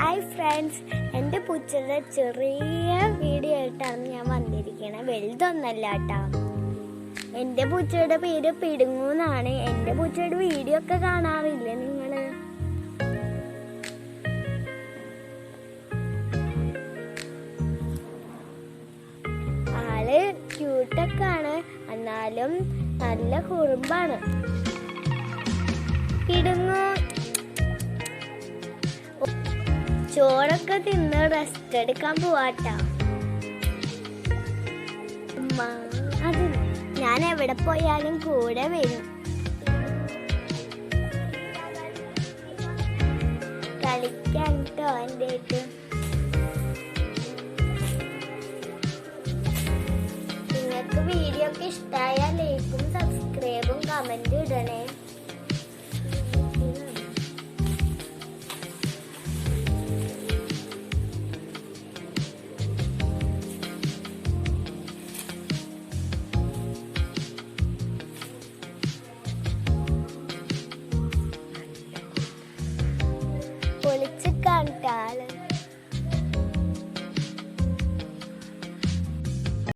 Hi friends, എൻ്റെ പൂച്ചയുടെ ചെറിയ വീഡിയോ ആയിട്ടാണ് ഞാൻ വന്നിരിക്കുന്നത്. വലുതൊന്നല്ല കേട്ടോ. എൻ്റെ പൂച്ചയുടെ പേര് പിടുങ്ങൂന്നാണ്. എൻ്റെ പൂച്ചയുടെ വീഡിയോ ഒക്കെ കാണാറില്ലേ നിങ്ങൾ? ആള് ക്യൂട്ടൊക്കെ ആണ്, എന്നാലും നല്ല കുറുമ്പാണ്. പിടുങ്ങൂ. ചോറൊക്കെ തിന്ന് റെസ്റ്റ് എടുക്കാൻ പോവാട്ടാ. അത് ഞാൻ എവിടെ പോയാലും കൂടെ വരും. കളിക്കാൻ കേട്ടോ എൻ്റെ ആയിട്ട്. നിങ്ങൾക്ക് വീഡിയോ ഒക്കെ ഇഷ്ടമായാൽ ലൈക്കും സബ്സ്ക്രൈബും കമന്റും ഇടണേ. പൊളിച്ച് കണ്ടാള്